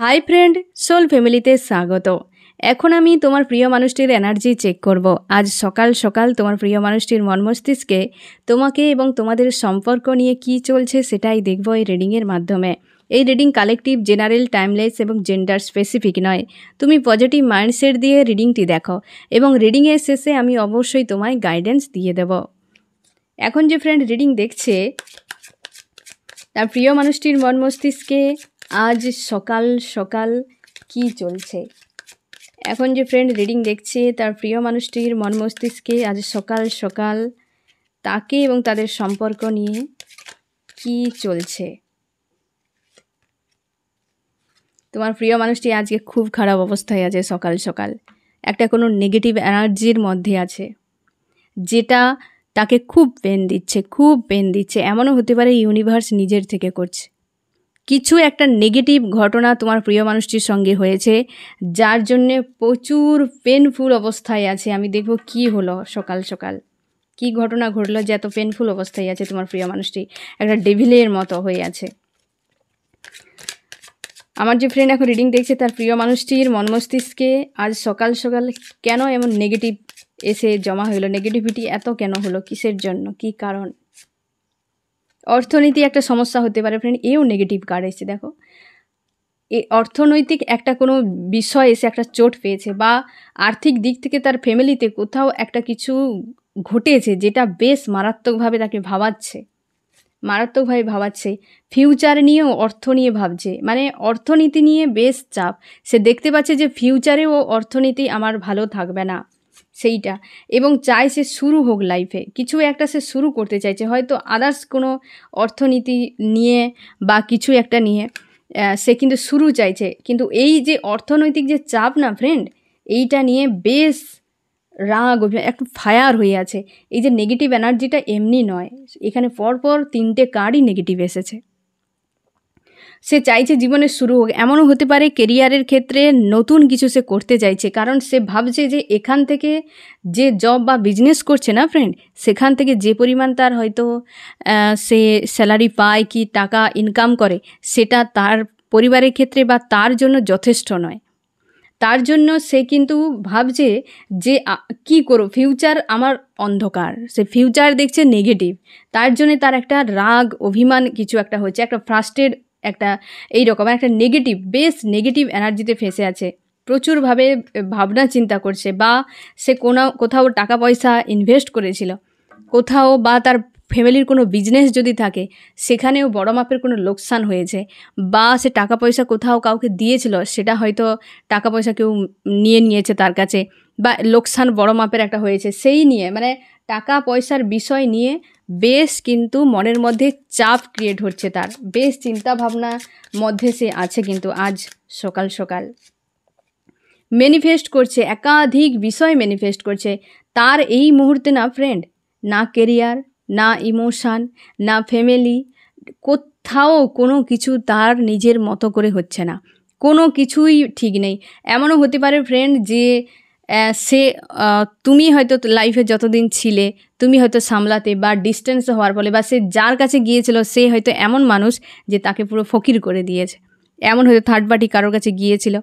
Hi friend, soul ফ্যামিলিতে স্বাগত। এখন আমি তোমার প্রিয় মানুষটির এনার্জি চেক করব। আজ সকাল সকাল তোমার প্রিয় মানুষটির মন মস্তিষ্কে তোমাকে এবং তোমাদের সম্পর্ক নিয়ে কি চলছে সেটাই দেখব এই রিডিংয়ের মাধ্যমে। এই রিডিং কালেকটিভ, জেনারেল, টাইমলেস এবং জেন্ডার স্পেসিফিক নয়। তুমি পজিটিভ মাইন্ডসেট দিয়ে রিডিংটি দেখো এবং রিডিংয়ের শেষে আমি অবশ্যই তোমায় গাইডেন্স দিয়ে দেব। এখন যে ফ্রেন্ড রিডিং দেখছে, তার প্রিয় মানুষটির মন মস্তিষ্কে আজ সকাল সকাল কি চলছে। এখন যে ফ্রেন্ড রিডিং দেখছে, তার প্রিয় মানুষটির মন মস্তিষ্কে আজ সকাল সকাল তাকে এবং তাদের সম্পর্ক নিয়ে কি চলছে। তোমার প্রিয় মানুষটি আজকে খুব খারাপ অবস্থায় আছে। সকাল সকাল একটা কোনো নেগেটিভ এনার্জির মধ্যে আছে, যেটা তাকে খুব পেন দিচ্ছে। এমনও হতে পারে ইউনিভার্স নিজের থেকে করছে। কিছু একটা নেগেটিভ ঘটনা তোমার প্রিয় মানুষটির সঙ্গে হয়েছে, যার জন্যে প্রচুর পেনফুল অবস্থায় আছে। আমি দেখব কি হলো সকাল সকাল, কি ঘটনা ঘটলো যে এত পেনফুল অবস্থায় আছে তোমার প্রিয় মানুষটি। একটা ডেভিলের মতো হয়ে আছে। আমার যে ফ্রেন্ড এখন রিডিং দেখছে, তার প্রিয় মানুষটির মন মস্তিষ্কে আজ সকাল সকাল কেন এমন নেগেটিভ এসে জমা হলো, নেগেটিভিটি এত কেন হলো, কিসের জন্য, কি কারণ। অর্থনীতি একটা সমস্যা হতে পারে ফ্রেন্ড, এও নেগেটিভ কার্ড এসে দেখো। এই অর্থনৈতিক একটা কোনো বিষয় এসে একটা চোট পেয়েছে, বা আর্থিক দিক থেকে তার ফ্যামিলিতে কোথাও একটা কিছু ঘটেছে যেটা বেশ মারাত্মকভাবে তাকে ভাবাচ্ছে। ফিউচার নিয়েও অর্থ নিয়ে ভাবছে, মানে অর্থনীতি নিয়ে বেশ চাপ। সে দেখতে পাচ্ছে যে ফিউচারেও অর্থনীতি আমার ভালো থাকবে না সেইটা, এবং চাই সে শুরু হোক লাইফে কিছু একটা, সে শুরু করতে চাইছে হয়তো আদার্স কোনো অর্থনীতি নিয়ে বা কিছু একটা নিয়ে সে কিন্তু শুরু চাইছে। কিন্তু এই যে অর্থনৈতিক যে চাপ না ফ্রেন্ড, এইটা নিয়ে বেশ রাগ, একটু ফায়ার হয়ে আছে। এই যে নেগেটিভ এনার্জিটা এমনি নয়, এখানে পরপর 3টে কার্ডই নেগেটিভ এসেছে। সে চাইছে জীবনের শুরু হোক। এমনও হতে পারে কেরিয়ারের ক্ষেত্রে নতুন কিছু সে করতে চাইছে, কারণ সে ভাবছে যে এখান থেকে যে জব বা বিজনেস করছে না ফ্রেন্ড, সেখান থেকে যে পরিমাণ তার হয়তো সে স্যালারি পায় কি টাকা ইনকাম করে, সেটা তার পরিবারের ক্ষেত্রে বা তার জন্য যথেষ্ট নয়। তার জন্য সে কিন্তু ভাবছে যে কি করো, ফিউচার আমার অন্ধকার। সে ফিউচার দেখছে নেগেটিভ, তার জন্যে তার একটা রাগ অভিমান কিছু একটা হচ্ছে, একটা ফ্রাস্ট্রেট, একটা এইরকম একটা বেশ নেগেটিভ এনার্জিতে ফেঁসে আছে। প্রচুরভাবে ভাবনা চিন্তা করছে, বা সে কোথাও টাকা পয়সা ইনভেস্ট করেছিল কোথাও, বা তার ফ্যামিলির কোনো বিজনেস যদি থাকে সেখানেও বড় মাপের কোনো লোকসান হয়েছে, বা সে টাকা পয়সা কোথাও কাউকে দিয়েছিল, সেটা হয়তো টাকা পয়সা কেউ নিয়েছে তার কাছে, বা লোকসান বড় মাপের একটা হয়েছে। সেই নিয়ে মানে টাকা পয়সার বিষয় নিয়ে বেশ কিন্তু মনের মধ্যে চাপ ক্রিয়েট হচ্ছে, তার বেশ চিন্তা ভাবনার মধ্যে সে আছে। কিন্তু আজ সকাল সকাল ম্যানিফেস্ট করছে, একাধিক বিষয় ম্যানিফেস্ট করছে। তার এই মুহূর্তে না ফ্রেন্ড, না কেরিয়ার, না ইমোশান, না ফ্যামিলি, কোথাও কোনো কিছু তার নিজের মতো করে হচ্ছে না, কোনো কিছুই ঠিক নেই। এমনও হতে পারে ফ্রেন্ড যে সে তুমি হয়তো লাইফে যতদিন ছিলে তুমি হয়তো সামলাতে, বা ডিস্টেন্স হওয়ার ফলে, বা সে যার কাছে গিয়েছিল সে হয়তো এমন মানুষ যে তাকে পুরো ফকির করে দিয়েছে। এমন হয়তো থার্ড পার্টি কারোর কাছে গিয়েছিল,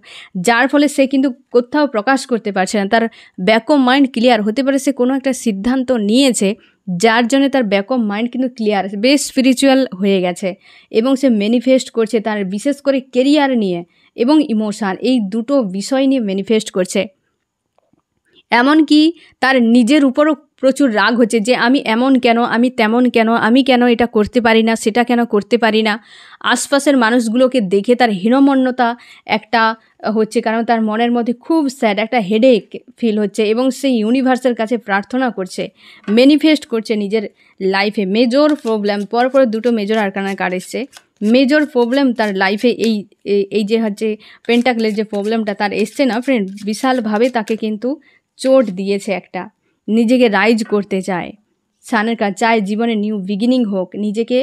যার ফলে সে কিন্তু কোথাও প্রকাশ করতে পারছে না। তার ব্যাক অফ মাইন্ড ক্লিয়ার হতে পারে, সে কোনো একটা সিদ্ধান্ত নিয়েছে যার জন্য তার ব্যাক অফ মাইন্ড কিন্তু ক্লিয়ার, বেশ স্পিরিচুয়াল হয়ে গেছে, এবং সে ম্যানিফেস্ট করছে তার বিশেষ করে কেরিয়ার নিয়ে এবং ইমোশান, এই দুটো বিষয় নিয়ে ম্যানিফেস্ট করছে। এমনকি তার নিজের উপরও প্রচুর রাগ হচ্ছে যে আমি এমন কেন, আমি তেমন কেন, আমি কেন এটা করতে পারি না, সেটা কেন করতে পারি না। আশপাশের মানুষগুলোকে দেখে তার হীনমন্যতা একটা হচ্ছে, কারণ তার মনের মধ্যে খুব স্যাড একটা হেডেক ফিল হচ্ছে, এবং সেই ইউনিভার্সের কাছে প্রার্থনা করছে, ম্যানিফেস্ট করছে নিজের লাইফে মেজর প্রবলেম। পরপর দুটো মেজর আরকানা কার্ড এসছে। মেজর প্রবলেম তার লাইফে এই যে হচ্ছে পেন্টাকলের যে প্রবলেমটা তার এসছে না ফ্রেন্ড, বিশালভাবে তাকে কিন্তু চোট দিয়েছে একটা। নিজেকে রাইজ করতে চায়, সানের কাজ চায় জীবনে নিউ বিগিনিং হোক, নিজেকে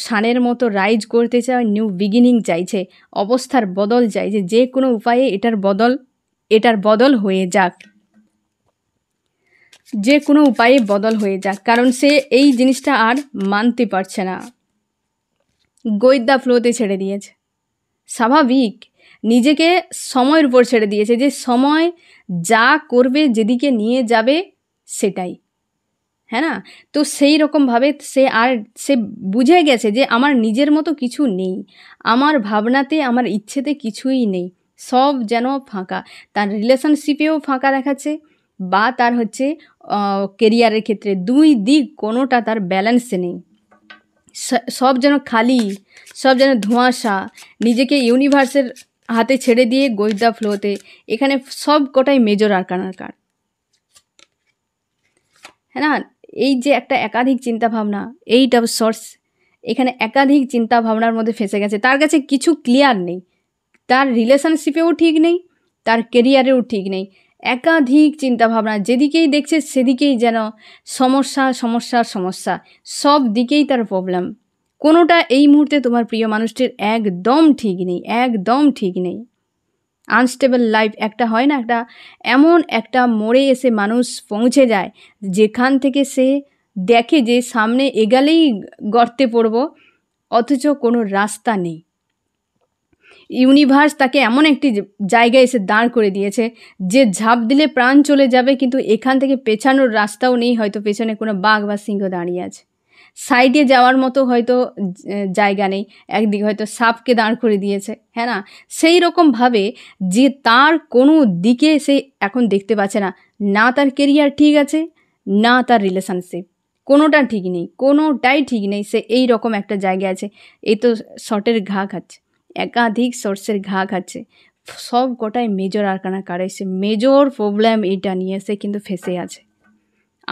সানের মতো রাইজ করতে চায়, নিউ বিগিনিং চাইছে, অবস্থার বদল চাইছে, যে কোনো উপায়ে এটার বদল হয়ে যাক, যে কোনো উপায়ে বদল হয়ে যাক, কারণ সে এই জিনিসটা আর মানতে পারছে না, গোয়েন্দা ফ্লোতে ছেড়ে দিয়েছে। স্বাভাবিক, নিজেকে সময়ের উপর ছেড়ে দিয়েছে, যে সময় যা করবে, যেদিকে নিয়ে যাবে সেটাই, হ্যাঁ না? তো সেই রকমভাবে সে বুঝে গেছে যে আমার নিজের মতো কিছু নেই, আমার ভাবনাতে, আমার ইচ্ছেতে কিছুই নেই, সব যেন ফাঁকা। তার রিলেশনশিপেও ফাঁকা দেখাচ্ছে, বা তার হচ্ছে কেরিয়ারের ক্ষেত্রে, দুই দিক কোনোটা তার ব্যালেন্সে নেই, সব যেন খালি, সব যেন ধোঁয়াশা, নিজেকে ইউনিভার্সের হাতে ছেড়ে দিয়ে গোজ দ্য ফ্লোতে। এখানে সব কটাই মেজর আরকানার কার্ড, হ্যাঁ না? এই যে একটা একাধিক চিন্তাভাবনা, এইট অফ সোর্স, এখানে একাধিক চিন্তাভাবনার মধ্যে ফেঁসে গেছে, তার কাছে কিছু ক্লিয়ার নেই, তার রিলেশনশিপেও ঠিক নেই, তার কেরিয়ারেও ঠিক নেই, একাধিক চিন্তাভাবনা, যেদিকেই দেখছে সেদিকেই যেন সমস্যা সমস্যা সমস্যা, সব দিকেই তার প্রবলেম। কোনোটা এই মুহূর্তে তোমার প্রিয় মানুষটির একদম ঠিক নেই, একদম ঠিক নেই। আনস্টেবল লাইফ একটা হয় না, একটা এমন একটা মোড়ে এসে মানুষ পৌঁছে যায় যেখান থেকে সে দেখে যে সামনে এগালেই গর্তে পড়ব, অথচ কোনো রাস্তা নেই। ইউনিভার্স তাকে এমন একটি জায়গায় এসে দাঁড় করে দিয়েছে যে ঝাঁপ দিলে প্রাণ চলে যাবে, কিন্তু এখান থেকে পেছানোর রাস্তাও নেই, হয়তো পেছনে কোনো বাঘ বা সিংহ দাঁড়িয়ে আছে, সাইডে যাওয়ার মতো হয়তো জায়গা নেই, একদিকে হয়তো সাপকে দাঁড় করে দিয়েছে, হ্যাঁ না? সেই রকমভাবে যে তার কোনো দিকে সে এখন দেখতে পাচ্ছে না, না তার কেরিয়ার ঠিক আছে, না তার রিলেশনশিপ, কোনোটা ঠিক নেই, কোনোটাই ঠিক নেই, সে এই রকম একটা জায়গায় আছে। এই তো শর্টের ঘা খাচ্ছে, একাধিক সোর্সের ঘা খাচ্ছে, সব কটাই মেজর আরকানা কার্ড এসে মেজর প্রবলেম এটা নিয়ে সে কিন্তু ফেসে আছে,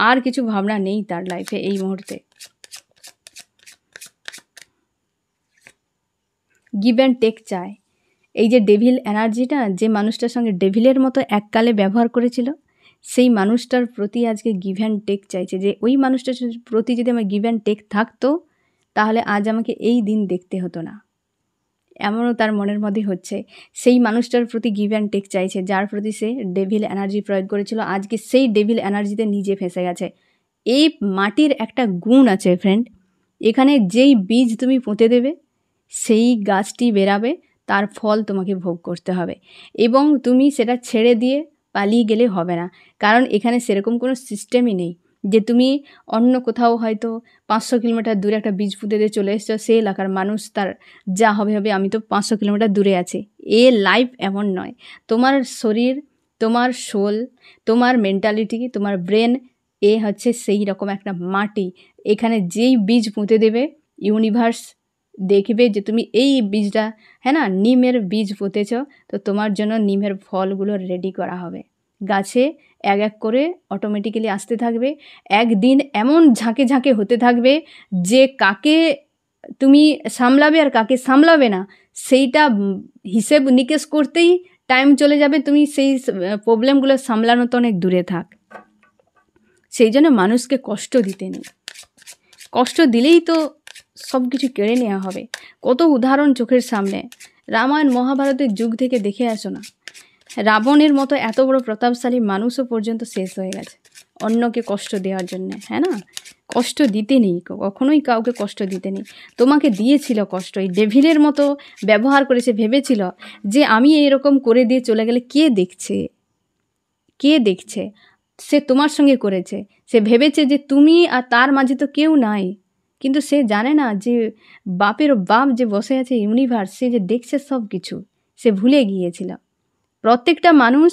আর কিছু ভাবনা নেই তার লাইফে এই মুহূর্তে। গিভ অ্যান্ড টেক চায়। এই যে ডেভিল এনার্জিটা, যে মানুষটার সঙ্গে ডেভিলের মতো এককালে ব্যবহার করেছিল, সেই মানুষটার প্রতি আজকে গিভ অ্যান্ড টেক চাইছে, যে ওই মানুষটার প্রতি যদি আমার গিভ অ্যান্ড টেক থাকতো তাহলে আজ আমাকে এই দিন দেখতে হতো না, এমনও তার মনের মধ্যে হচ্ছে। সেই মানুষটার প্রতি গিভ অ্যান্ড টেক চাইছে, যার প্রতি সে ডেভিল এনার্জি প্রয়োগ করেছিল, আজকে সেই ডেভিল এনার্জিতে নিজে ফেঁসে গেছে। এই মাটির একটা গুণ আছে ফ্রেন্ড, এখানে যেই বীজ তুমি পুঁতে দেবে সেই গাছটি বেরাবে, তার ফল তোমাকে ভোগ করতে হবে, এবং তুমি সেটা ছেড়ে দিয়ে পালিয়ে গেলে হবে না, কারণ এখানে সেরকম কোনো সিস্টেমই নেই যে তুমি অন্য কোথাও হয়তো 500 কিলোমিটার দূরে একটা বীজ পুঁতে দিয়ে চলে এসছো, সে এলাকার মানুষ তার যা হবে হবে, আমি তো 500 কিলোমিটার দূরে আছি। এ লাইফ এমন নয়, তোমার শরীর, তোমার সোল, তোমার মেন্টালিটি, তোমার ব্রেন, এ হচ্ছে সেই রকম একটা মাটি, এখানে যেই বীজ পুঁতে দেবে ইউনিভার্স দেখবে যে তুমি এই বীজটা, হ্যাঁ না, নিমের বীজ পুঁতেছ, তো তোমার জন্য নিমের ফলগুলো রেডি করা হবে, গাছে এক এক করে অটোমেটিক্যালি আসতে থাকবে, একদিন এমন ঝাঁকে ঝাঁকে হতে থাকবে যে কাকে তুমি সামলাবে আর কাকে সামলাবে না সেইটা হিসেব নিকেশ করতেই টাইম চলে যাবে, তুমি সেই প্রবলেমগুলো সামলানো তো অনেক দূরে থাক। সেই জন্য মানুষকে কষ্ট দিতে নেই, কষ্ট দিলেই তো সব কিছু কেড়ে নেওয়া হবে। কত উদাহরণ চোখের সামনে, রামায়ণ মহাভারতের যুগ থেকে দেখে আসো না, রাবণের মতো এত বড় প্রতাপশালী মানুষও পর্যন্ত শেষ হয়ে গেছে অন্যকে কষ্ট দেওয়ার জন্য, হ্যাঁ না? কষ্ট দিতে নেই, কখনোই কাউকে কষ্ট দিতে নেই। তোমাকে দিয়েছিল কষ্ট, এই ডেভিলের মতো ব্যবহার করেছে, ভেবেছিল যে আমি এরকম করে দিয়ে চলে গেলে কে দেখছে, কে দেখছে, সে তোমার সঙ্গে করেছে, সে ভেবেছে যে তুমি আর তার মাঝে তো কেউ নাই, কিন্তু সে জানে না যে বাপের বাপ যে বসে আছে ইউনিভার্স, সে যে দেখছে সব কিছু, সে ভুলে গিয়েছিল। প্রত্যেকটা মানুষ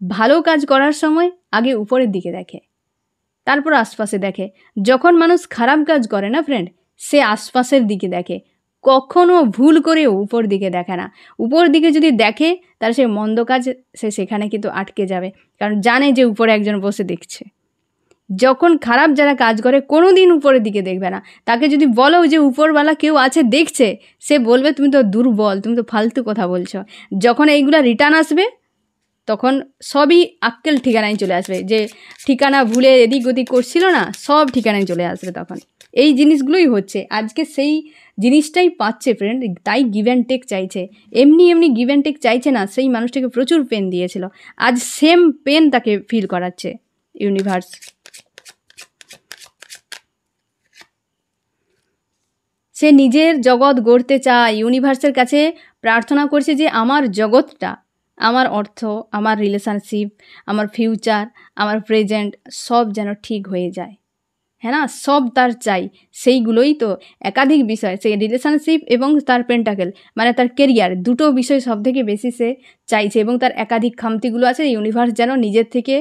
ভালো কাজ করার সময় আগে উপরের দিকে দেখে, তারপর আশপাশে দেখে। যখন মানুষ খারাপ কাজ করে না ফ্রেন্ড, সে আশপাশের দিকে দেখে, কখনো ভুল করে উপর দিকে দেখে না। উপর দিকে যদি দেখে তাহলে সে মন্দ কাজ, সে সেখানে কিন্তু আটকে যাবে, কারণ জানে যে উপরে একজন বসে দেখছে। যখন খারাপ যারা কাজ করে কোনো দিন উপরের দিকে দেখবে না, তাকে যদি বলো যে উপরওয়ালা কেউ আছে দেখছে, সে বলবে তুমি তো দুর্বল, তুমি তো ফালতু কথা বলছো। যখন এইগুলা রিটার্ন আসবে তখন সবই আক্কেল ঠিকানায় চলে আসবে, যে ঠিকানা ভুলে এদিক ওদিক করছিল না, সব ঠিকানায় চলে আসবে। তখন এই জিনিসগুলোই হচ্ছে, আজকে সেই জিনিসটাই পাচ্ছে ফ্রেন্ড, তাই গিভ অ্যান্ড টেক চাইছে। এমনি এমনি গিভ অ্যান্ড টেক চাইছে না, সেই মানুষটাকে প্রচুর পেন দিয়েছিল, আজ সেম পেন তাকে ফিল করাচ্ছে ইউনিভার্স। সে নিজের জগৎ গড়তে চায়, ইউনিভার্সের কাছে প্রার্থনা করছে যে আমার জগৎটা, আমার অর্থ, আমার রিলেশনশিপ, আমার ফিউচার, আমার প্রেজেন্ট সব যেন ঠিক হয়ে যায়। হ্যাঁ না, সব তার চাই। সেইগুলোই তো একাধিক বিষয়, সেই রিলেশনশিপ এবং তার পেন্টাকেল মানে তার কেরিয়ার, দুটো বিষয় সব থেকে বেশি সে চাইছে। এবং তার একাধিক খামতিগুলো আছে, ইউনিভার্স যেন নিজের থেকে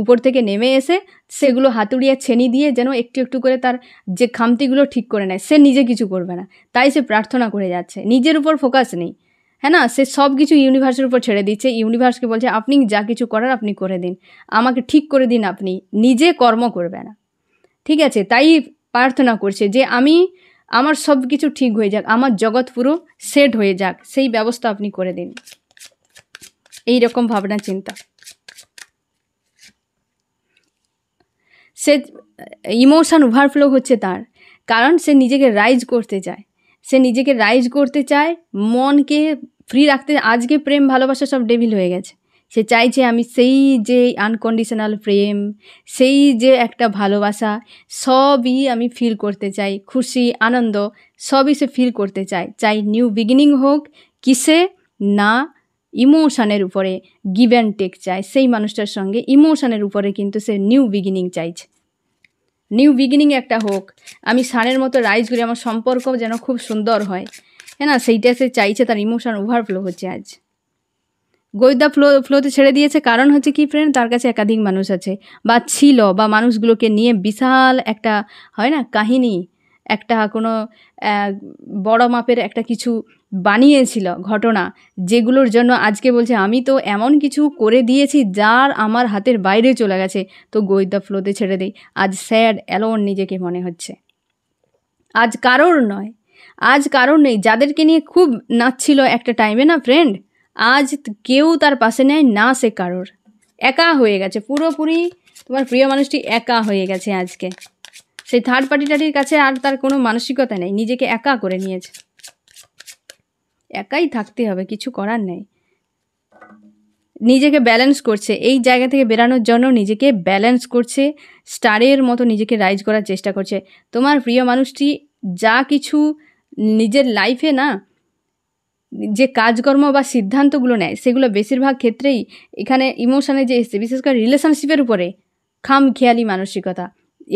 উপর থেকে নেমে এসে সেগুলো হাতুড়িয়া ছেনি দিয়ে যেন একটু একটু করে তার যে খামতিগুলো ঠিক করে নেয়। সে নিজে কিছু করবে না, তাই সে প্রার্থনা করে যাচ্ছে, নিজের উপর ফোকাস নেই। হ্যাঁ না, সে সব কিছু ইউনিভার্সের উপর ছেড়ে দিচ্ছে। ইউনিভার্সকে বলছে আপনি যা কিছু করার আপনি করে দিন, আমাকে ঠিক করে দিন, আপনি নিজে কর্ম করবে না। ঠিক আছে, তাই প্রার্থনা করছে যে আমার সব কিছু ঠিক হয়ে যাক, আমার জগৎ পুরো সেট হয়ে যাক, সেই ব্যবস্থা আপনি করে দিন। এই রকম ভাবনা চিন্তা। সে ইমোশন ওভারফ্লো হচ্ছে তার, কারণ সে নিজেকে রাইজ করতে চায়। সে নিজেকে রাইজ করতে চায়, মনকে ফ্রি রাখতে। আজকে প্রেম ভালোবাসা সব ডেভিল হয়ে গেছে। সে চাইছে আমি সেই যে আনকন্ডিশনাল প্রেম, সেই যে একটা ভালোবাসা, সবই আমি ফিল করতে চাই। খুশি, আনন্দ সবই সে ফিল করতে চায়। চাই নিউ বিগিনিং হোক, কিসে না ইমোশনের উপরে গিভ অ্যান্ড টেক চায়। সেই মানুষটার সঙ্গে ইমোশনের উপরে কিন্তু সে নিউ বিগিনিং চাইছে। নিউ বিগিনিং একটা হোক, আমি সানের মতো রাইজ করি, আমার সম্পর্ক যেন খুব সুন্দর হয়। হ্যাঁ না, সেইটা সে চাইছে। তার ইমোশন ওভারফ্লো হচ্ছে আজ। গোয়েদা ফ্লোতে ছেড়ে দিয়েছে, কারণ হচ্ছে কি ফ্রেন্ড, তার কাছে একাধিক মানুষ আছে বা ছিল, বা মানুষগুলোকে নিয়ে বিশাল একটা হয় না কাহিনী, একটা কোনো বড় মাপের একটা কিছু বানিয়েছিল ঘটনা, যেগুলোর জন্য আজকে বলছে আমি তো এমন কিছু করে দিয়েছি যার আমার হাতের বাইরে চলে গেছে, তো গোয়েদা ফ্লোতে ছেড়ে দেই। আজ স্যাড অ্যালোন নিজেকে মনে হচ্ছে। আজ কারোর নয়, আজ কারোর নেই। যাদেরকে নিয়ে খুব নাচছিল একটা টাইমে না ফ্রেন্ড, আজ কেউ তার পাশে নেয় না, সে কারোর একা হয়ে গেছে পুরোপুরি। তোমার প্রিয় মানুষটি একা হয়ে গেছে আজকে। সেই থার্ড পার্টিটারির কাছে আর তার কোনো মানসিকতা নেই, নিজেকে একা করে নিয়েছে। একাই থাকতে হবে, কিছু করার নেই। নিজেকে ব্যালেন্স করছে, এই জায়গা থেকে বেরানোর জন্য নিজেকে ব্যালেন্স করছে, স্টারের মতো নিজেকে রাইজ করার চেষ্টা করছে। তোমার প্রিয় মানুষটি যা কিছু নিজের লাইফে না যে কাজকর্ম বা সিদ্ধান্তগুলো নেয়, সেগুলো বেশিরভাগ ক্ষেত্রেই এখানে ইমোশনে যে এসছে, বিশেষ করে রিলেশনশিপের উপরে খামখেয়ালি মানসিকতা।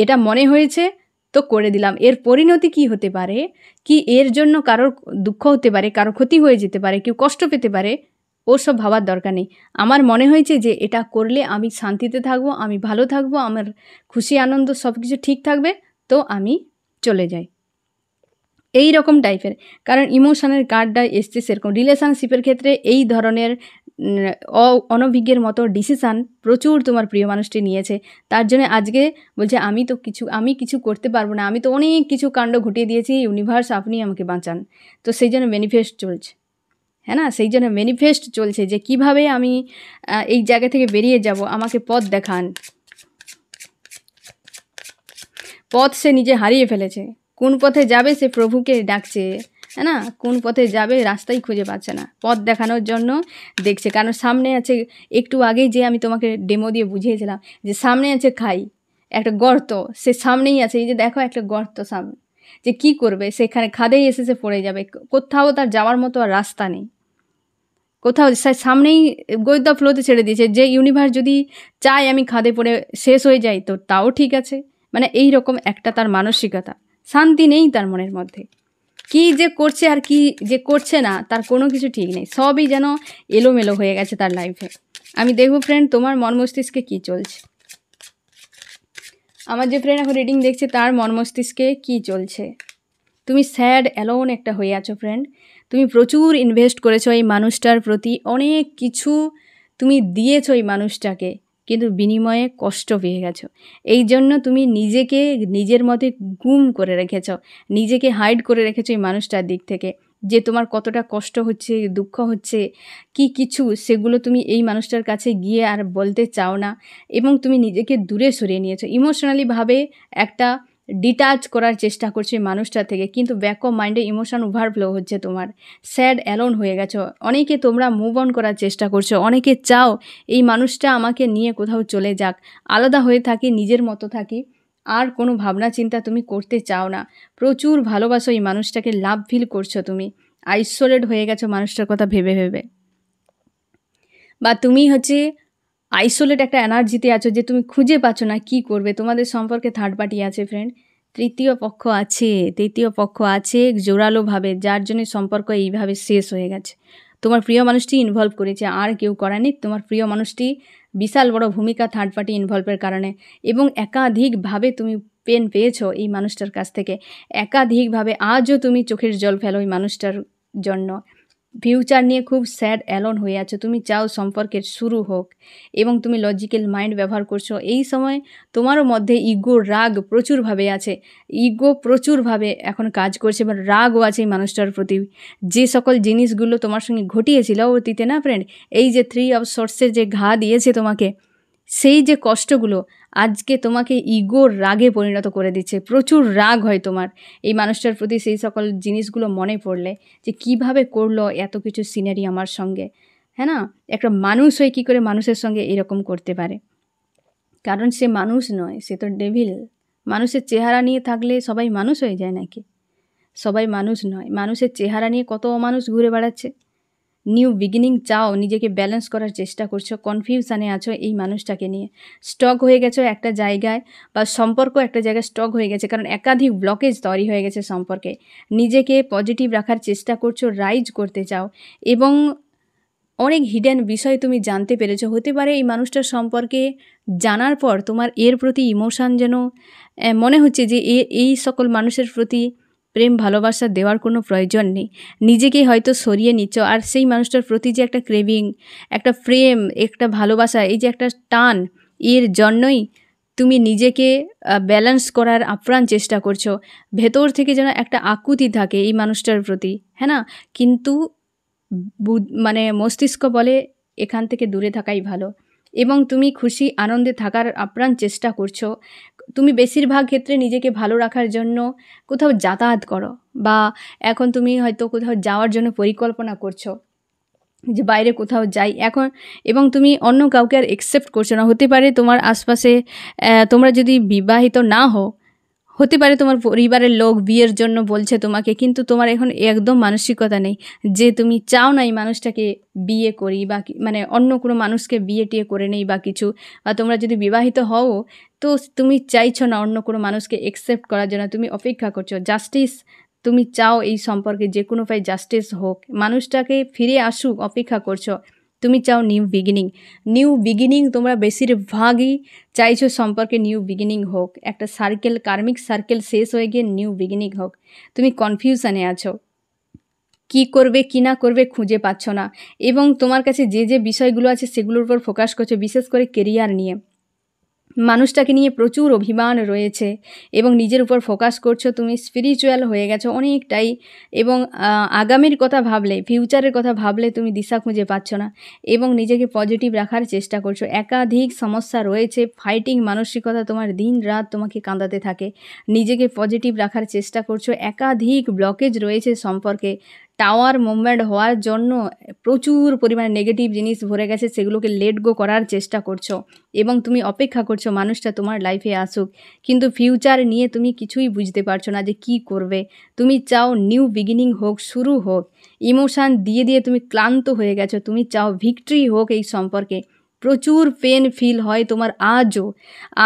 এটা মনে হয়েছে তো করে দিলাম, এর পরিণতি কি হতে পারে, কি এর জন্য কারোর দুঃখ হতে পারে, কারো ক্ষতি হয়ে যেতে পারে, কেউ কষ্ট পেতে পারে, ওসব ভাবার দরকার নেই। আমার মনে হয়েছে যে এটা করলে আমি শান্তিতে থাকবো, আমি ভালো থাকবো, আমার খুশি আনন্দ সব কিছু ঠিক থাকবে, তো আমি চলে যাই। এই রকম টাইপের, কারণ ইমোশনের কার্ডটা এসছে সেরকম। রিলেশনশিপের ক্ষেত্রে এই ধরনের অনভিজ্ঞের মতো ডিসিশান প্রচুর তোমার প্রিয় মানুষটি নিয়েছে। তার জন্য আজকে বলছে আমি কিছু করতে পারবো না, আমি তো অনেক কিছু কাণ্ড ঘটিয়ে দিয়েছি, ইউনিভার্স আপনি আমাকে বাঁচান। তো সেই জন্য ম্যানিফেস্ট চলছে। হ্যাঁ না, সেই জন্য ম্যানিফেস্ট চলছে যে কিভাবে আমি এই জায়গা থেকে বেরিয়ে যাব, আমাকে পথ দেখান। পথ সে নিজে হারিয়ে ফেলেছে, কোন পথে যাবে সে প্রভুকে ডাকছে। হ্যাঁ না, কোন পথে যাবে রাস্তাই খুঁজে পাচ্ছে না, পথ দেখানোর জন্য দেখছে। কারণ সামনে আছে, একটু আগেই যে আমি তোমাকে ডেমো দিয়ে বুঝিয়েছিলাম যে সামনে আছে খাই, একটা গর্ত, সে সামনেই আছে। এই যে দেখো একটা গর্ত সামনে, যে কি করবে, সেখানে খাদেই এসে সে পড়ে যাবে, কোথাও তার যাওয়ার মতো আর রাস্তা নেই, কোথাও সামনেই গোয়েদা ফ্লোতে ছেড়ে দিয়েছে। যে ইউনিভার্স যদি চায় আমি খাদে পড়ে শেষ হয়ে যাই, তো তাও ঠিক আছে। মানে এই রকম একটা তার মানসিকতা, শান্তি নেই তার মনের মধ্যে। কি যে করছে আর কি যে করছে না, তার কোনো কিছু ঠিক নেই, সবই যেন এলোমেলো হয়ে গেছে তার লাইফে। আমি দেখবো ফ্রেন্ড তোমার মন মস্তিষ্কে কী চলছে। আমার যে ফ্রেন্ড এখন রিডিং দেখছে তার মন মস্তিষ্কে কী চলছে। তুমি স্যাড অ্যালোন একটা হয়ে আছো ফ্রেন্ড। তুমি প্রচুর ইনভেস্ট করেছো এই মানুষটার প্রতি, অনেক কিছু তুমি দিয়েছো এই মানুষটাকে, কিন্তু বিনিময়ে কষ্ট পেয়ে গেছো। এই জন্য তুমি নিজেকে নিজের মধ্যে গুম করে রেখেছো, নিজেকে হাইড করে রেখেছো এই মানুষটার দিক থেকে। যে তোমার কতটা কষ্ট হচ্ছে, দুঃখ হচ্ছে, কি কিছু সেগুলো তুমি এই মানুষটার কাছে গিয়ে আর বলতে চাও না, এবং তুমি নিজেকে দূরে সরিয়ে নিয়েছো। ইমোশনালিভাবে একটা ডিটাচ করার চেষ্টা করছো এই মানুষটা থেকে, কিন্তু ব্যাক অফ মাইন্ডে ইমোশন ওভারফ্লো হচ্ছে তোমার। স্যাড অ্যালোন হয়ে গেছো। অনেকে তোমরা মুভ অন করার চেষ্টা করছো, অনেকে চাও এই মানুষটা আমাকে নিয়ে কোথাও চলে যাক, আলাদা হয়ে থাকি, নিজের মতো থাকি, আর কোনো ভাবনা চিন্তা তুমি করতে চাও না, প্রচুর ভালোবাসো এই মানুষটাকে, লাভ ফিল করছো, তুমি আইসোলেট হয়ে গেছো মানুষটার কথা ভেবে ভেবে, বা তুমি হচ্ছে আইসোলেট একটা এনার্জিতে আছো যে তুমি খুঁজে পাচ্ছ না কি করবে। তোমাদের সম্পর্কে থার্ড পার্টি আছে ফ্রেন্ড, তৃতীয় পক্ষ আছে জোরালোভাবে, যার জন্য সম্পর্ক এইভাবে শেষ হয়ে গেছে। তোমার প্রিয় মানুষটি ইনভলভ করেছে, আর কেউ করেনি। তোমার প্রিয় মানুষটি বিশাল বড় ভূমিকা থার্ড পার্টি ইনভলভের কারণে, এবং একাধিকভাবে তুমি পেন পেয়েছো এই মানুষটার কাছ থেকে, একাধিকভাবে আজও তুমি চোখের জল ফেলো এই মানুষটার জন্য। ফিউচার নিয়ে খুব স্যাড অ্যালোন হয়ে আছো, তুমি চাও সম্পর্কের শুরু হোক, এবং তুমি লজিক্যাল মাইন্ড ব্যবহার করছো। এই সময় তোমারও মধ্যে ইগো রাগ প্রচুরভাবে আছে, ইগো প্রচুরভাবে এখন কাজ করছে, বা রাগও আছে এই মানুষটার প্রতি। যে সকল জিনিসগুলো তোমার সঙ্গে ঘটিয়েছিল অতীতে না ফ্রেন্ড, এই যে 3 অফ সোর্সের যে ঘা দিয়েছে তোমাকে, সেই যে কষ্টগুলো আজকে তোমাকে ইগোর রাগে পরিণত করে দিচ্ছে। প্রচুর রাগ হয় তোমার এই মানুষটার প্রতি সেই সকল জিনিসগুলো মনে পড়লে, যে কিভাবে করলো এত কিছু সিনারি আমার সঙ্গে, হ্যাঁ না? একটা মানুষ হয়ে কী করে মানুষের সঙ্গে এরকম করতে পারে? কারণ সে মানুষ নয়, সে তো ডেভিল। মানুষের চেহারা নিয়ে থাকলে সবাই মানুষ হয়ে যায় নাকি? সবাই মানুষ নয়, মানুষের চেহারা নিয়ে কত অমানুষ ঘুরে বেড়াচ্ছে। নিউ বিগিনিং চাও, নিজেকে ব্যালেন্স করার চেষ্টা করছো, কনফিউশানে আছো এই মানুষটাকে নিয়ে, স্টক হয়ে গেছো একটা জায়গায়, বা সম্পর্ক একটা জায়গায় স্টক হয়ে গেছে, কারণ একাধিক ব্লকেজ তৈরি হয়ে গেছে সম্পর্কে। নিজেকে পজিটিভ রাখার চেষ্টা করছো, রাইজ করতে চাও, এবং অনেক হিডেন বিষয় তুমি জানতে পেরেছো। হতে পারে এই মানুষটার সম্পর্কে জানার পর তোমার এর প্রতি ইমোশান যেন মনে হচ্ছে যে এই সকল মানুষের প্রতি প্রেম ভালোবাসা দেওয়ার কোনো প্রয়োজন নেই, নিজেকে হয়তো সরিয়ে নিচ্ছ। আর সেই মানুষটার প্রতি যে একটা ক্রেভিং, একটা প্রেম, একটা ভালোবাসা, এই যে একটা টান, এর জন্যই তুমি নিজেকে ব্যালেন্স করার আপ্রাণ চেষ্টা করছো। ভেতর থেকে যেন একটা আকুতি থাকে এই মানুষটার প্রতি, হ্যাঁ না? কিন্তু মানে মস্তিষ্ক বলে এখান থেকে দূরে থাকাই ভালো, এবং তুমি খুশি আনন্দে থাকার আপ্রাণ চেষ্টা করছো। তুমি বেশিরভাগ ক্ষেত্রে নিজেকে ভালো রাখার জন্য কোথাও যাতায়াত করো, বা এখন তুমি হয়তো কোথাও যাওয়ার জন্য পরিকল্পনা করছো যে বাইরে কোথাও যাই এখন, এবং তুমি অন্য কাউকে আর অ্যাকসেপ্ট করছো না। হতে পারে তোমার আশপাশে তোমরা যদি বিবাহিত না হতে পারে তোমার পরিবারের লোক বিয়ের জন্য বলছে তোমাকে, কিন্তু তোমার এখন একদম মানসিকতা নেই যে তুমি চাও না এই মানুষটাকে বিয়ে করি, বা মানে অন্য কোনো মানুষকে বিয়ে টিয়ে করে নেই বা কিছু, বা তোমরা যদি বিবাহিত হও তো তুমি চাইছো না অন্য কোনো মানুষকে অ্যাকসেপ্ট করার জন্য, তুমি অপেক্ষা করছো জাস্টিস। তুমি চাও এই সম্পর্কে যে কোনো উপায় জাস্টিস হোক, মানুষটাকে ফিরে আসুক, অপেক্ষা করছো। তুমি চাও নিউ বিগিনিং তোমরা বেশিরভাগই চাইছো সম্পর্কে নিউ বিগিনিং হোক, একটা সার্কেল, কার্মিক সার্কেল শেষ হয়ে গিয়ে নিউ বিগিনিং হোক। তুমি কনফিউশনে আছো, কি করবে কি না করবে খুঁজে পাচ্ছ না, এবং তোমার কাছে যে বিষয়গুলো আছে সেগুলোর উপর ফোকাস করছো, বিশেষ করে কেরিয়ার নিয়ে। মানুষটাকে নিয়ে প্রচুর অভিমান রয়েছে, এবং নিজের উপর ফোকাস করছো, তুমি স্পিরিচুয়াল হয়ে গেছো অনেকটাই, এবং আগামীর কথা ভাবলে, ফিউচারের কথা ভাবলে তুমি দিশা খুঁজে পাচ্ছ না, এবং নিজেকে পজিটিভ রাখার চেষ্টা করছো। একাধিক সমস্যা রয়েছে, ফাইটিং মানসিকতা তোমার দিন রাত তোমাকে কাঁদাতে থাকে, নিজেকে পজিটিভ রাখার চেষ্টা করছো। একাধিক ব্লকেজ রয়েছে সম্পর্কে, টাওয়ার মুভমেন্ট হওয়ার জন্য প্রচুর পরিমাণে নেগেটিভ জিনিস ভরে গেছে, সেগুলোকে লেট গো করার চেষ্টা করছো, এবং তুমি অপেক্ষা করছো মানুষটা তোমার লাইফে আসুক। কিন্তু ফিউচার নিয়ে তুমি কিছুই বুঝতে পারছো না যে কি করবে। তুমি চাও নিউ বিগিনিং হোক, শুরু হোক। ইমোশান দিয়ে দিয়ে তুমি ক্লান্ত হয়ে গেছো, তুমি চাও ভিক্টরি হোক এই সম্পর্কে। প্রচুর পেন ফিল হয় তোমার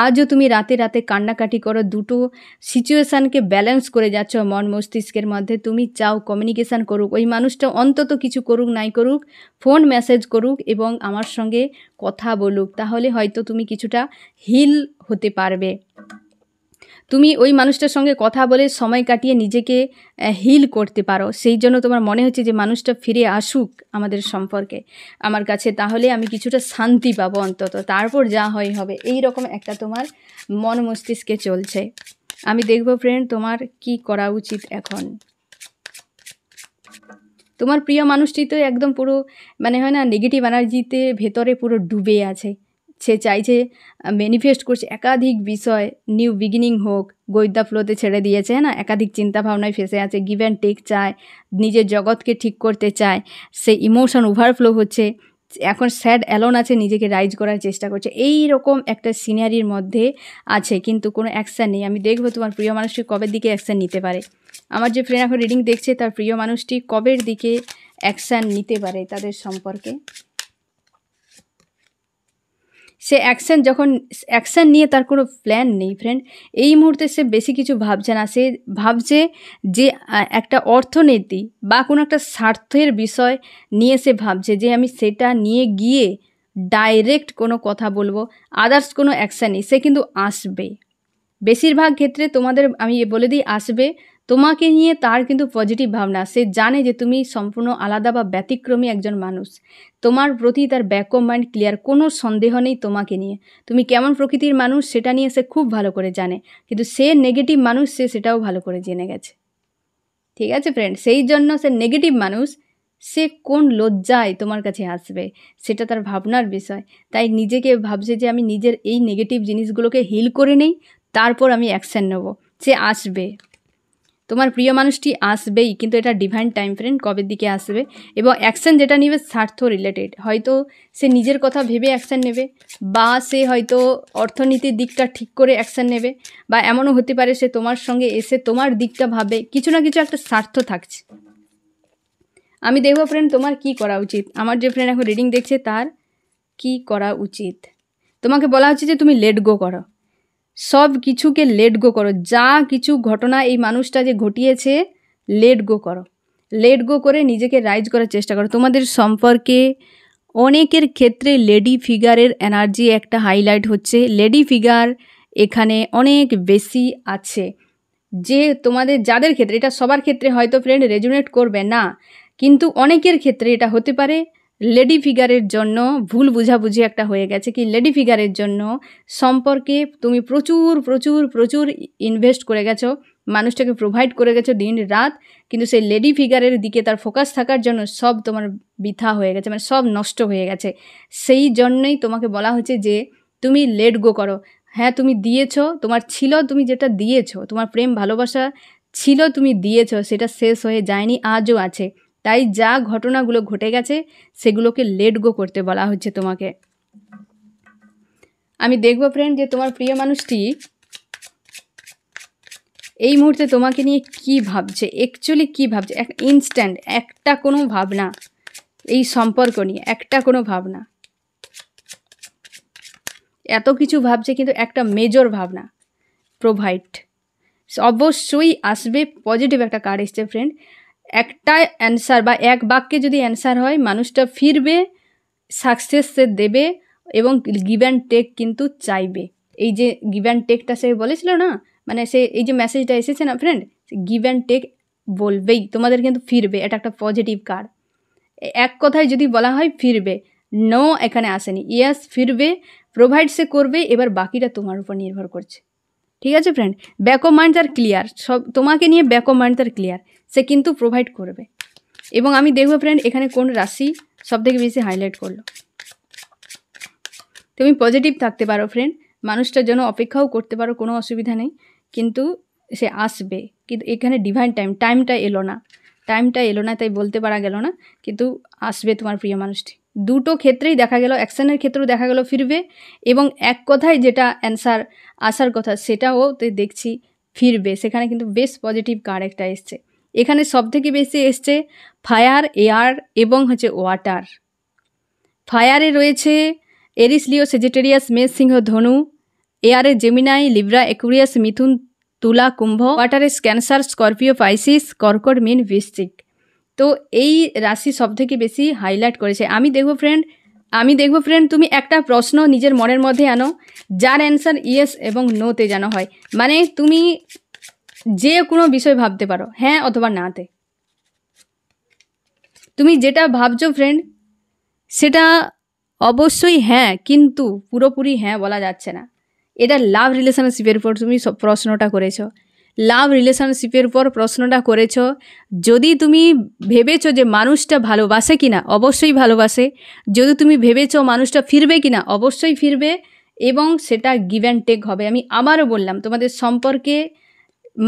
আজও তুমি রাতে রাতে কান্নাকাটি করো, দুটো সিচুয়েশানকে ব্যালেন্স করে যাচ্ছ মন মস্তিষ্কের মধ্যে। তুমি চাও কমিউনিকেশান করুক, ওই মানুষটা অন্তত কিছু করুক নাই করুক, ফোন মেসেজ করুক এবং আমার সঙ্গে কথা বলুক, তাহলে হয়তো তুমি কিছুটা হিল হতে পারবে। তুমি ওই মানুষটার সঙ্গে কথা বলে সময় কাটিয়ে নিজেকে হিল করতে পারো, সেই জন্য তোমার মনে হচ্ছে যে মানুষটা ফিরে আসুক আমাদের সম্পর্কে আমার কাছে, তাহলে আমি কিছুটা শান্তি পাবো অন্তত, তারপর যা হয় হবে। এই রকম একটা তোমার মন মস্তিষ্কে চলছে। আমি দেখব ফ্রেন্ড তোমার কি করা উচিত এখন। তোমার প্রিয় মানুষটি তো একদম পুরো মানে হয় না নেগেটিভ এনার্জিতে ভেতরে পুরো ডুবে আছে, সে চাইছে, ম্যানিফেস্ট করছে একাধিক বিষয়, নিউ বিগিনিং হোক, গোয়েন্দা ফ্লোতে ছেড়ে দিয়েছে না, একাধিক চিন্তাভাবনায় ফেসে আছে, গিভ অ্যান্ড টেক চায়, নিজের জগৎকে ঠিক করতে চায়, সে ইমোশন ওভারফ্লো হচ্ছে, এখন স্যাড অ্যালোন আছে, নিজেকে রাইজ করার চেষ্টা করছে, এই রকম একটা সিনারির মধ্যে আছে, কিন্তু কোনো অ্যাকশান নেই। আমি দেখবো তোমার প্রিয় মানুষটি কবের দিকে অ্যাকশান নিতে পারে। আমার যে ফ্রেন্ড এখন রিডিং দেখছে তার প্রিয় মানুষটি কবের দিকে অ্যাকশান নিতে পারে তাদের সম্পর্কে। সে অ্যাকশান নিয়ে তার কোনো প্ল্যান নেই ফ্রেন্ড। এই মুহূর্তে সে বেশি কিছু ভাবছে না। সে ভাবছে যে একটা অর্থনীতি বা কোনো একটা স্বার্থের বিষয় নিয়ে সে ভাবছে যে আমি সেটা নিয়ে গিয়ে ডাইরেক্ট কোনো কথা বলবো, আদার্স কোনো অ্যাকশান নেই। সে কিন্তু আসবে, বেশিরভাগ ক্ষেত্রে তোমাদের আমি বলে দিই আসবে। তোমাকে নিয়ে তার কিন্তু পজিটিভ ভাবনা। সে জানে যে তুমি সম্পূর্ণ আলাদা বা ব্যতিক্রমী একজন মানুষ। তোমার প্রতি তার ব্যাক অফ মাইন্ড ক্লিয়ার, কোনো সন্দেহ নেই তোমাকে নিয়ে। তুমি কেমন প্রকৃতির মানুষ সেটা নিয়ে সে খুব ভালো করে জানে, কিন্তু সে নেগেটিভ মানুষ, সে সেটাও ভালো করে জেনে গেছে। ঠিক আছে ফ্রেন্ড, সেই জন্য সে নেগেটিভ মানুষ। সে কোন লজ্জায় তোমার কাছে আসবে সেটা তার ভাবনার বিষয়। তাই নিজেকে ভাবছে যে আমি নিজের এই নেগেটিভ জিনিসগুলোকে হিল করে নেই, তারপর আমি অ্যাকশান নেব। সে আসবে, তোমার প্রিয় মানুষটি আসবেই, কিন্তু এটা ডিভাইন টাইম ফ্রেন্ড, কবের দিকে আসবে। এবং অ্যাকশান যেটা নেবে স্বার্থ রিলেটেড। হয়তো সে নিজের কথা ভেবে অ্যাকশান নেবে, বা সে হয়তো অর্থনীতির দিকটা ঠিক করে অ্যাকশান নেবে, বা এমনও হতে পারে সে তোমার সঙ্গে এসে তোমার দিকটা ভাবে। কিছু না কিছু একটা স্বার্থ থাকছে। আমি দেখবো ফ্রেন্ড তোমার কি করা উচিত। আমার যে ফ্রেন্ড এখন রিডিং দেখছে তার কি করা উচিত। তোমাকে বলা হচ্ছে যে তুমি লেট গো করো, সব কিছুকে লেট গো করো। যা কিছু ঘটনা এই মানুষটা যে ঘটিয়েছে, লেট গো করো। লেট গো করে নিজেকে রাইজ করার চেষ্টা করো। তোমাদের সম্পর্কে অনেকের ক্ষেত্রে লেডি ফিগারের এনার্জি একটা হাইলাইট হচ্ছে। লেডি ফিগার এখানে অনেক বেশি আছে। যে তোমাদের যাদের ক্ষেত্রে, এটা সবার ক্ষেত্রে হয়তো ফ্রেন্ড রেজোনেট করবে না, কিন্তু অনেকের ক্ষেত্রে এটা হতে পারে। লেডি ফিগারের জন্য ভুল বুঝাবুঝি একটা হয়ে গেছে, কি লেডি ফিগারের জন্য সম্পর্কে তুমি প্রচুর প্রচুর প্রচুর ইনভেস্ট করে গেছো, মানুষটাকে প্রোভাইড করে গেছো দিন রাত, কিন্তু সেই লেডি ফিগারের দিকে তার ফোকাস থাকার জন্য সব তোমার বৃথা হয়ে গেছে, মানে সব নষ্ট হয়ে গেছে। সেই জন্যই তোমাকে বলা হচ্ছে যে তুমি লেট গো করো। হ্যাঁ, তুমি দিয়েছো, তোমার ছিল, তুমি যেটা দিয়েছো, তোমার প্রেম ভালোবাসা ছিল, তুমি দিয়েছো, সেটা শেষ হয়ে যায়নি, আজও আছে। তাই যা ঘটনাগুলো ঘটে গেছে সেগুলোকে লেট গো করতে বলা হচ্ছে তোমাকে। আমি দেখবো ফ্রেন্ড যে তোমার প্রিয় মানুষটি এই মুহূর্তে তোমাকে নিয়ে কি ভাবছে, অ্যাকচুয়ালি কি ভাবছে। ইনস্ট্যান্ট একটা কোনো ভাবনা এই সম্পর্ক নিয়ে, একটা কোনো ভাবনা, এত কিছু ভাবছে কিন্তু একটা মেজর ভাবনা প্রোভাইড অবশ্যই আসবে। পজিটিভ একটা কার্ড এসছে ফ্রেন্ড। একটা অ্যান্সার বা এক বাক্যে যদি অ্যান্সার হয়, মানুষটা ফিরবে, সাকসেস সে দেবে এবং গিভ অ্যান্ড টেক কিন্তু চাইবে। এই যে গিভ অ্যান্ড টেকটা সে বলেছিল না, মানে সে এই যে মেসেজটা এসেছে না ফ্রেন্ড, গিভ অ্যান্ড টেক বলবেই, তোমাদের কিন্তু ফিরবে। এটা একটা পজিটিভ কার্ড। এক কথায় যদি বলা হয় ফিরবে, নো এখানে আসেনি, ইয়েস ফিরবে, প্রোভাইড সে করবে। এবার বাকিটা তোমার উপর নির্ভর করছে। ঠিক আছে ফ্রেন্ড, ব্যাক অফ মাইন্ড তার ক্লিয়ার, সব তোমাকে নিয়ে ব্যাক অফ মাইন্ড তার ক্লিয়ার, সে কিন্তু প্রোভাইড করবে। এবং আমি দেখবো ফ্রেন্ড এখানে কোন রাশি সবথেকে বেশি হাইলাইট করলো। তুমি পজিটিভ থাকতে পারো ফ্রেন্ড, মানুষটার জন্য অপেক্ষাও করতে পারো, কোনো অসুবিধা নেই, কিন্তু সে আসবে। কিন্তু এখানে ডিভাইন টাইমটা এলো না, তাই বলতে পারা গেল না, কিন্তু আসবে তোমার প্রিয় মানুষটি। দুটো ক্ষেত্রেই দেখা গেল, অ্যাকশানের ক্ষেত্রেও দেখা গেল ফিরবে, এবং এক কথায় যেটা অ্যান্সার আসার কথা সেটাও তো দেখছি ফিরবে। সেখানে কিন্তু বেশ পজিটিভ কার্ড একটা এসছে। এখানে সবথেকে বেশি এসছে ফায়ার, এয়ার এবং হচ্ছে ওয়াটার। ফায়ারে রয়েছে এরিস, লিও, সেজিটেরিয়াস, মেষ, সিংহ, ধনু। এয়ারে জেমিনাই, লিব্রা, অ্যাকুরিয়াস, মিথুন, তুলা, কুম্ভ। ওয়াটারে ক্যান্সার, স্করপিও, পাইসিস, কর্কট, মীন, বৃশ্চিক। তো এই রাশি সবথেকে বেশি হাইলাইট করেছে। আমি দেখবো ফ্রেন্ড তুমি একটা প্রশ্ন নিজের মনের মধ্যে আনো, যার অ্যান্সার ইয়েস এবং নোতে যেন হয়। মানে তুমি যে কোনো বিষয় ভাবতে পারো, হ্যাঁ অথবা নাতে। তুমি যেটা ভাবছো ফ্রেন্ড সেটা অবশ্যই হ্যাঁ, কিন্তু পুরোপুরি হ্যাঁ বলা যাচ্ছে না। এটা লাভ রিলেশনশিপের উপর তুমি প্রশ্নটা করেছো, লাভ রিলেশনশিপের উপর প্রশ্নটা করেছো। যদি তুমি ভেবেছো যে মানুষটা ভালোবাসে কিনা, অবশ্যই ভালোবাসে। যদি তুমি ভেবেছো মানুষটা ফিরবে কিনা, অবশ্যই ফিরবে, এবং সেটা গিভ অ্যান্ড টেক হবে। আমি আবারও বললাম, তোমাদের সম্পর্কে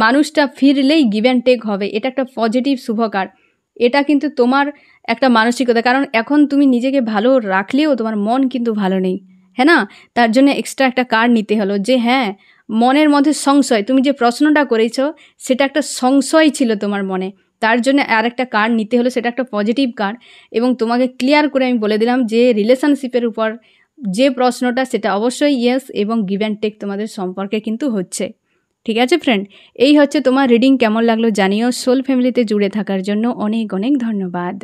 মানুষটা ফিরলেই গিভ অ্যান্ড টেক হবে। এটা একটা পজিটিভ শুভ কার্ড। এটা কিন্তু তোমার একটা মানসিকতা। কারণ এখন তুমি নিজেকে ভালো রাখলেও তোমার মন কিন্তু ভালো নেই, হ্যাঁ না? তার জন্য এক্সট্রা একটা কার্ড নিতে হলো যে হ্যাঁ, মনের মধ্যে সংশয়, তুমি যে প্রশ্নটা করেছ সেটা একটা সংশয় ছিল তোমার মনে। তার জন্য আরেকটা কার্ড নিতে হলো, সেটা একটা পজিটিভ কার্ড। এবং তোমাকে ক্লিয়ার করে আমি বলে দিলাম যে রিলেশনশিপের উপর যে প্রশ্নটা সেটা অবশ্যই ইয়েস, এবং গিভ অ্যান্ড টেক তোমাদের সম্পর্কে কিন্তু হচ্ছে। ঠিক আছে ফ্রেন্ড, এই হচ্ছে তোমার রিডিং। কেমন লাগলো জানিও। সোল ফ্যামিলিতে জুড়ে থাকার জন্য অনেক অনেক ধন্যবাদ।